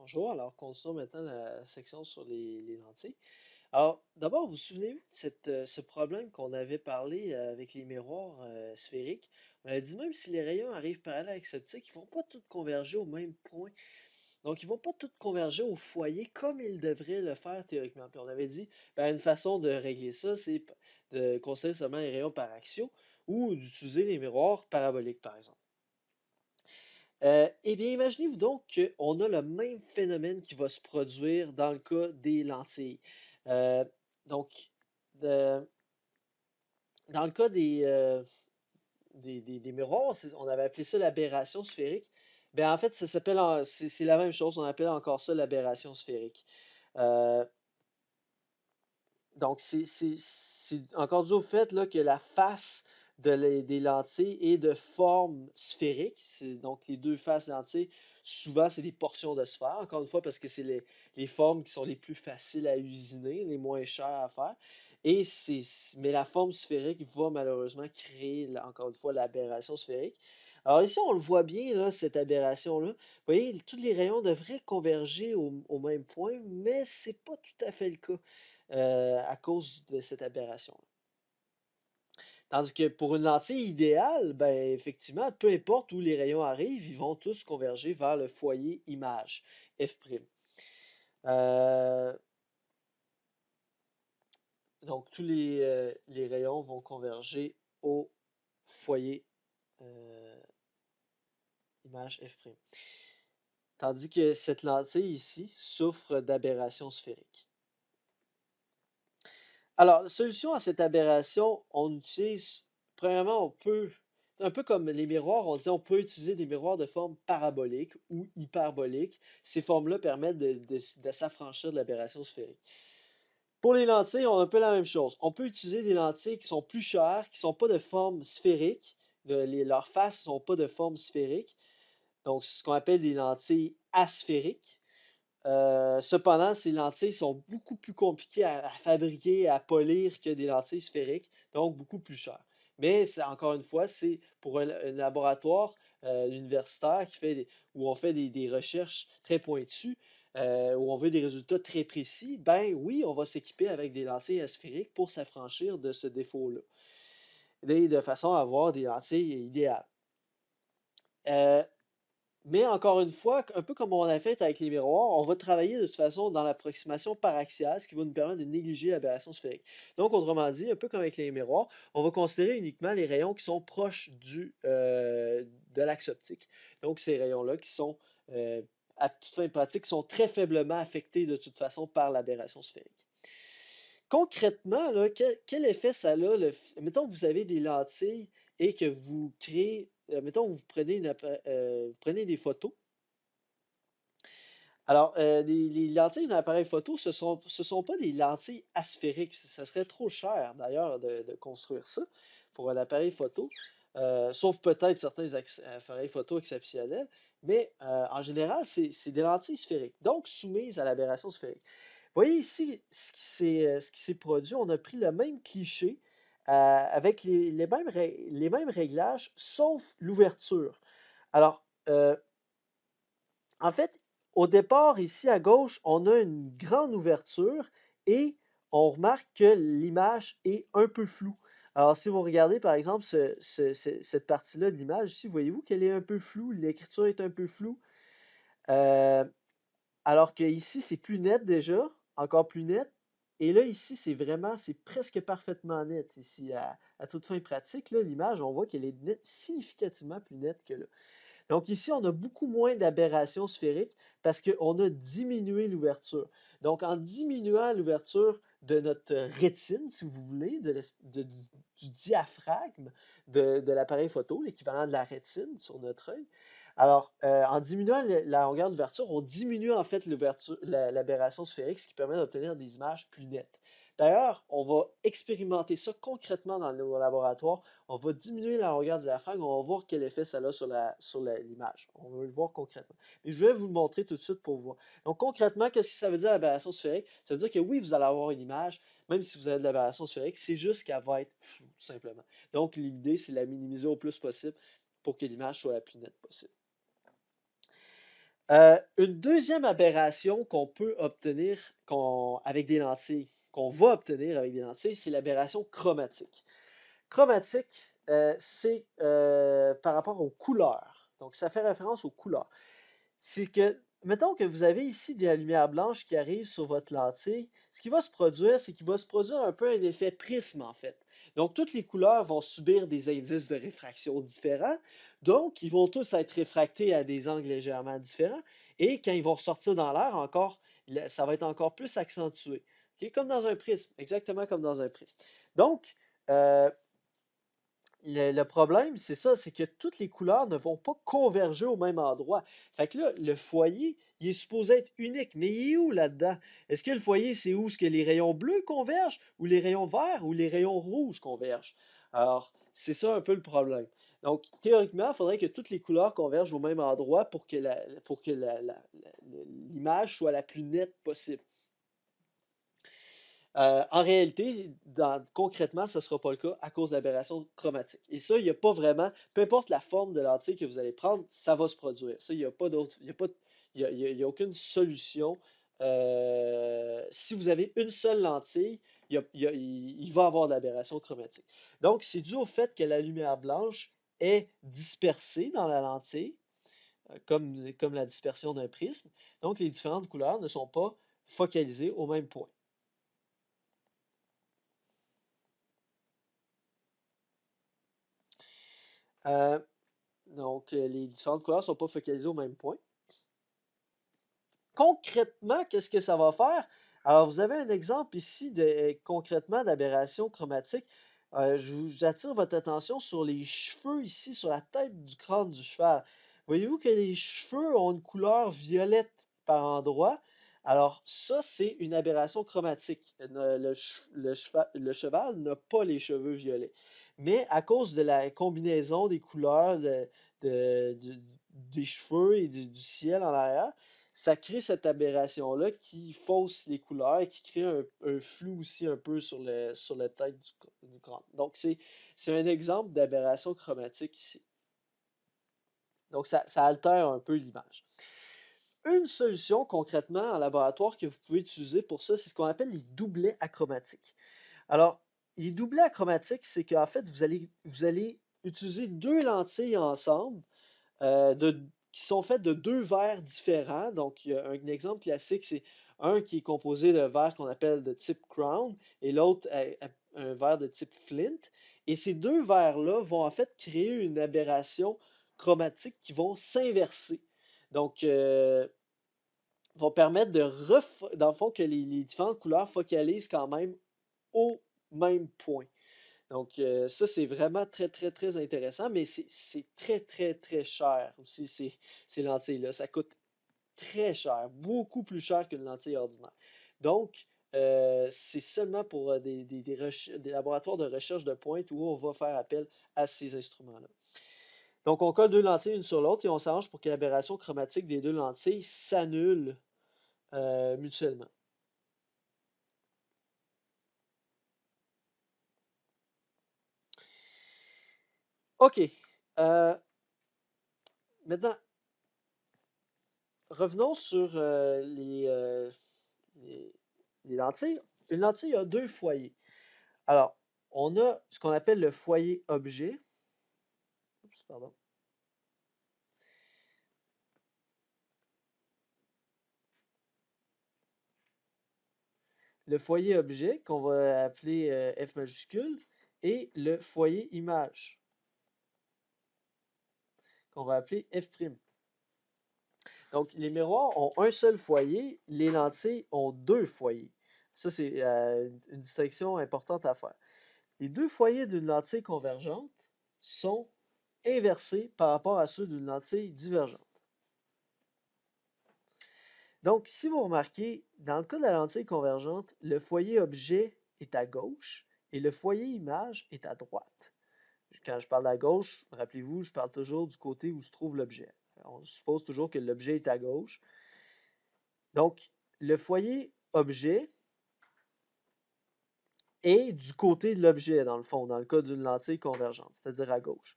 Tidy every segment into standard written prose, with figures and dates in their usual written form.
Bonjour, alors continuons maintenant la section sur les lentilles. Alors, d'abord, vous souvenez-vous de ce problème qu'on avait parlé avec les miroirs sphériques? On avait dit même si les rayons arrivent parallèles avec optique, ils ne vont pas tous converger au même point. Donc, ils ne vont pas tous converger au foyer comme ils devraient le faire théoriquement. Puis on avait dit, ben, une façon de régler ça, c'est de considérer seulement les rayons par axion ou d'utiliser les miroirs paraboliques, par exemple. Eh bien, imaginez-vous donc qu'on a le même phénomène qui va se produire dans le cas des lentilles. Euh, donc, de- dans le cas des miroirs, on avait appelé ça l'aberration sphérique. Ben, en fait, ça s'appelle, c'est la même chose, on appelle encore ça l'aberration sphérique. Euh, donc, c'est encore dû au fait là, que la face des lentilles est de forme sphérique. Donc, les deux faces lentilles, souvent, c'est des portions de sphère. Encore une fois, parce que c'est les formes qui sont les plus faciles à usiner, les moins chères à faire. Mais la forme sphérique va malheureusement créer, encore une fois, l'aberration sphérique. Alors ici, on le voit bien, là, cette aberration-là. Vous voyez, tous les rayons devraient converger au même point, mais c'est pas tout à fait le cas à cause de cette aberration. Tandis que pour une lentille idéale, ben, effectivement, peu importe où les rayons arrivent, ils vont tous converger vers le foyer image, F'. Euh, donc, tous les rayons vont converger au foyer euh, image F'. Tandis que cette lentille ici souffre d'aberration sphérique. Alors, la solution à cette aberration, on utilise, premièrement, un peu comme les miroirs, on dit on peut utiliser des miroirs de forme parabolique ou hyperbolique. Ces formes-là permettent de s'affranchir de l'aberration sphérique. Pour les lentilles, on a un peu la même chose. On peut utiliser des lentilles qui sont plus chères, qui ne sont pas de forme sphérique. Leurs faces ne sont pas de forme sphérique. Donc, c'est ce qu'on appelle des lentilles asphériques. Cependant, ces lentilles sont beaucoup plus compliquées à fabriquer, à polir que des lentilles sphériques, donc beaucoup plus chères. Mais encore une fois, c'est pour un laboratoire universitaire où on fait des recherches très pointues, où on veut des résultats très précis. Ben oui, on va s'équiper avec des lentilles asphériques pour s'affranchir de ce défaut-là, et de façon à avoir des lentilles idéales. Euh, mais encore une fois, un peu comme on a fait avec les miroirs, on va travailler de toute façon dans l'approximation paraxiale, ce qui va nous permettre de négliger l'aberration sphérique. Donc, autrement dit, un peu comme avec les miroirs, on va considérer uniquement les rayons qui sont proches de l'axe optique. Donc, ces rayons-là qui sont, euh, à toute fin pratique, qui sont très faiblement affectés de toute façon par l'aberration sphérique. Concrètement, là, quel effet ça a? Mettons que vous avez des lentilles et que vous créez, mettons que vous prenez, vous prenez des photos. Alors, les lentilles d'un appareil photo, ce sont pas des lentilles asphériques. Ça serait trop cher, d'ailleurs, de construire ça pour un appareil photo, sauf peut-être certains appareils photo exceptionnels. Mais en général, c'est des lentilles sphériques, donc soumises à l'aberration sphérique. Vous voyez ici ce qui s'est produit. On a pris le même cliché avec les mêmes réglages, sauf l'ouverture. Alors, en fait, au départ, ici à gauche, on a une grande ouverture et on remarque que l'image est un peu floue. Alors, si vous regardez par exemple cette partie-là de l'image, ici, voyez-vous qu'elle est un peu floue, l'écriture est un peu floue. Euh, alors que ici, c'est plus net déjà, encore plus net. Et là, ici, c'est presque parfaitement net. Ici, à toute fin pratique, là, l'image, on voit qu'elle est significativement plus nette que là. Donc ici, on a beaucoup moins d'aberrations sphériques parce qu'on a diminué l'ouverture. Donc en diminuant l'ouverture de notre rétine, si vous voulez, du diaphragme de l'appareil photo, l'équivalent de la rétine sur notre œil, alors en diminuant la longueur d'ouverture, on diminue en fait l'aberration sphérique, ce qui permet d'obtenir des images plus nettes. D'ailleurs, on va expérimenter ça concrètement dans nos laboratoires. On va diminuer la longueur du diaphragme, on va voir quel effet ça a sur l'image. On va le voir concrètement. Mais je vais vous le montrer tout de suite pour voir. Donc concrètement, qu'est-ce que ça veut dire l'aberration sphérique? Ça veut dire que oui, vous allez avoir une image, même si vous avez de l'aberration sphérique, c'est juste qu'elle va être floue, tout simplement. Donc l'idée, c'est de la minimiser au plus possible pour que l'image soit la plus nette possible. Une deuxième aberration qu'on peut obtenir avec des lentilles, qu'on va obtenir avec des lentilles, c'est l'aberration chromatique. Chromatique, c'est par rapport aux couleurs. Donc, ça fait référence aux couleurs. C'est que, mettons que vous avez ici de la lumière blanche qui arrive sur votre lentille, ce qui va se produire, c'est qu'il va se produire un peu un effet prisme, en fait. Donc, toutes les couleurs vont subir des indices de réfraction différents. Donc, ils vont tous être réfractés à des angles légèrement différents. Et quand ils vont ressortir dans l'air, encore, ça va être encore plus accentué. OK? Comme dans un prisme, exactement comme dans un prisme. Donc, euh, le problème, c'est ça, c'est que toutes les couleurs ne vont pas converger au même endroit. Fait que là, le foyer, il est supposé être unique, mais il est où là-dedans? Est-ce que le foyer, c'est où? Est-ce que les rayons bleus convergent, ou les rayons verts, ou les rayons rouges convergent? Alors, c'est ça un peu le problème. Donc, théoriquement, il faudrait que toutes les couleurs convergent au même endroit pour que l'image soit la plus nette possible. En réalité, concrètement, ce ne sera pas le cas à cause de l'aberration chromatique. Et ça, il n'y a pas vraiment, peu importe la forme de lentille que vous allez prendre, ça va se produire. Ça, il n'y a pas d'autre, il y a pas, il y a aucune solution. Si vous avez une seule lentille, il va y avoir de l'aberration chromatique. Donc, c'est dû au fait que la lumière blanche est dispersée dans la lentille, comme la dispersion d'un prisme. Donc, les différentes couleurs ne sont pas focalisées au même point. Euh, Donc, les différentes couleurs ne sont pas focalisées au même point. Concrètement, qu'est-ce que ça va faire? Alors, vous avez un exemple ici concrètement d'aberration chromatique. J'attire votre attention sur les cheveux ici, sur la tête du crâne du cheval. Voyez-vous que les cheveux ont une couleur violette par endroit? Alors, ça, c'est une aberration chromatique. Le cheval n'a pas les cheveux violets. Mais à cause de la combinaison des couleurs des cheveux et du ciel en arrière, ça crée cette aberration-là qui fausse les couleurs et qui crée un flou aussi un peu sur la tête du crâne. Donc, c'est un exemple d'aberration chromatique ici. Donc, ça altère un peu l'image. Une solution concrètement en laboratoire que vous pouvez utiliser pour ça, c'est ce qu'on appelle les doublets achromatiques. Alors, les doublets achromatiques, c'est qu'en fait, vous allez utiliser deux lentilles ensemble qui sont faites de deux verres différents. Donc, il y a un exemple classique, c'est un qui est composé de verre qu'on appelle de type Crown et l'autre un verre de type Flint. Et ces deux verres-là vont en fait créer une aberration chromatique qui vont s'inverser. Donc, vont permettre dans le fond, que les différentes couleurs focalisent quand même au même point. Donc, ça, c'est vraiment très, très, très intéressant, mais c'est très, très, très cher aussi, ces lentilles-là. Ça coûte très cher, beaucoup plus cher qu'une lentille ordinaire. Donc, c'est seulement pour des laboratoires de recherche de pointe où on va faire appel à ces instruments-là. Donc, on colle deux lentilles une sur l'autre et on s'arrange pour que l'aberration chromatique des deux lentilles s'annule mutuellement. OK. Euh, Maintenant, revenons sur les, les lentilles. Une lentille a deux foyers. Alors, on a ce qu'on appelle le foyer objet. Oups, pardon. Le foyer objet, qu'on va appeler F majuscule, et le foyer image, qu'on va appeler F'. Donc, les miroirs ont un seul foyer, les lentilles ont deux foyers. Ça, c'est une distinction importante à faire. Les deux foyers d'une lentille convergente sont inversés par rapport à ceux d'une lentille divergente. Donc, si vous remarquez, dans le cas de la lentille convergente, le foyer objet est à gauche et le foyer image est à droite. Quand je parle à gauche, rappelez-vous, je parle toujours du côté où se trouve l'objet. On suppose toujours que l'objet est à gauche. Donc, le foyer objet est du côté de l'objet, dans le fond, dans le cas d'une lentille convergente, c'est-à-dire à gauche.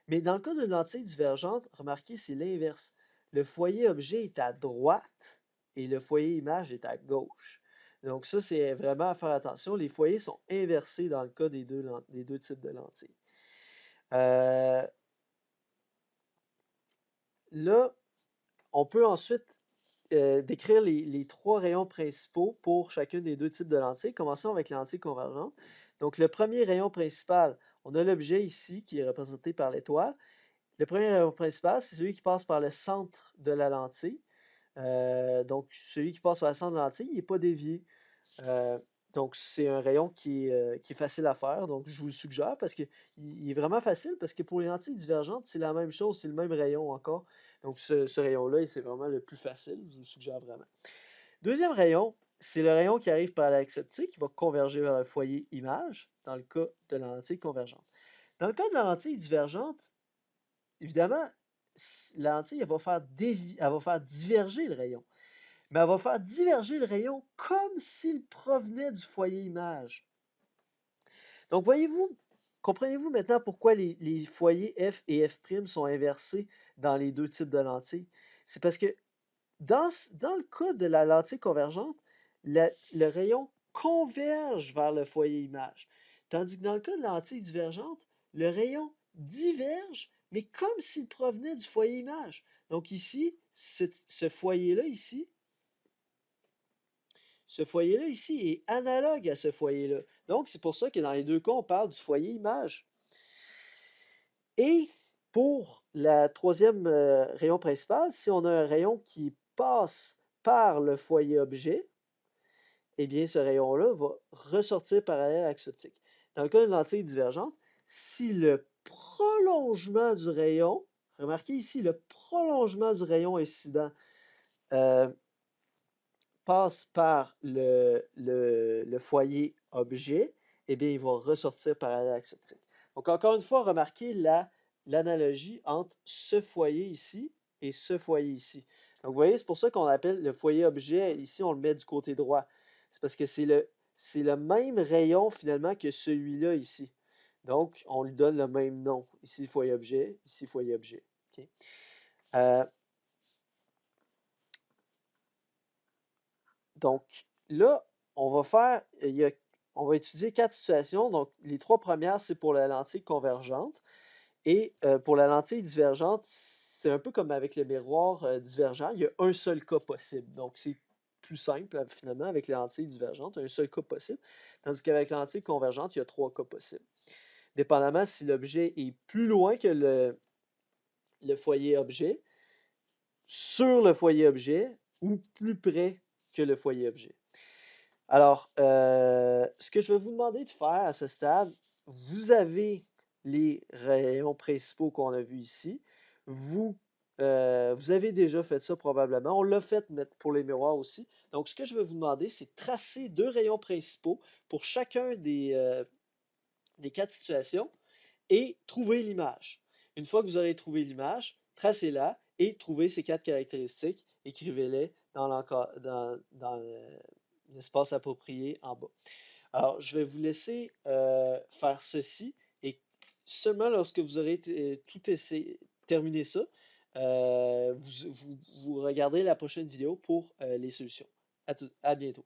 Mais dans le cas d'une lentille divergente, remarquez, c'est l'inverse. le foyer objet est à droite et le foyer image est à gauche. Donc ça, c'est vraiment à faire attention. Les foyers sont inversés dans le cas des deux types de lentilles. Euh, Là, on peut ensuite décrire les trois rayons principaux pour chacun des deux types de lentilles. Commençons avec les lentilles convergentes. Donc, le premier rayon principal, on a l'objet ici qui est représenté par l'étoile. Le premier rayon principal, c'est celui qui passe par le centre de la lentille. Donc, celui qui passe par le centre de la lentille, il n'est pas dévié. Euh, donc, c'est un rayon qui est facile à faire. Donc, je vous le suggère parce qu'il est vraiment facile parce que pour les lentilles divergentes, c'est la même chose, c'est le même rayon encore. Donc, ce rayon-là, c'est vraiment le plus facile. Je vous le suggère vraiment. Deuxième rayon, c'est le rayon qui arrive par l'axe optique, qui va converger vers le foyer image dans le cas de la lentille convergente. Dans le cas de la lentille divergente, évidemment, la lentille, elle va faire diverger le rayon. Mais elle va faire diverger le rayon comme s'il provenait du foyer image. Donc, voyez-vous, comprenez-vous maintenant pourquoi les foyers F et F' sont inversés dans les deux types de lentilles? C'est parce que dans le cas de la lentille convergente, le rayon converge vers le foyer image. Tandis que dans le cas de la lentille divergente, le rayon diverge, mais comme s'il provenait du foyer image. Donc ici, ce foyer-là ici, est analogue à ce foyer-là. Donc, c'est pour ça que dans les deux cas, on parle du foyer image. Et pour la troisième rayon principal, si on a un rayon qui passe par le foyer objet, eh bien, ce rayon-là va ressortir parallèle à l'axe optique. Dans le cas d'une lentille divergente, si le prolongement du rayon, remarquez ici, le prolongement du rayon incident passe par le foyer objet, eh bien, il va ressortir parallèle à l'axe optique. Donc, encore une fois, remarquez l'analogie entre ce foyer ici et ce foyer ici. Donc, vous voyez, c'est pour ça qu'on appelle le foyer objet, ici, on le met du côté droit. C'est parce que c'est le même rayon, finalement, que celui-là ici. Donc, on lui donne le même nom. Ici, foyer objet, ici, foyer objet. Okay? Donc, là, on va étudier 4 situations. Donc, les 3 premières, c'est pour la lentille convergente. Et pour la lentille divergente, c'est un peu comme avec le miroir divergent. Il y a un seul cas possible. Donc, c'est plus simple, finalement, avec les lentilles divergentes, un seul cas possible. Tandis qu'avec la lentille convergente, il y a 3 cas possibles. Dépendamment si l'objet est plus loin que le foyer objet, sur le foyer objet, ou plus près que le foyer objet. Alors, ce que je vais vous demander de faire à ce stade, vous avez les rayons principaux qu'on a vus ici. Vous avez déjà fait ça probablement. On l'a fait pour les miroirs aussi. Donc, ce que je vais vous demander, c'est de tracer 2 rayons principaux pour chacun des 4 situations et trouver l'image. Une fois que vous aurez trouvé l'image, tracez-la et trouvez ces 4 caractéristiques. Écrivez-les dans l'espace approprié en bas. Alors, je vais vous laisser faire ceci et seulement lorsque vous aurez terminé ça, vous regardez la prochaine vidéo pour les solutions. À bientôt.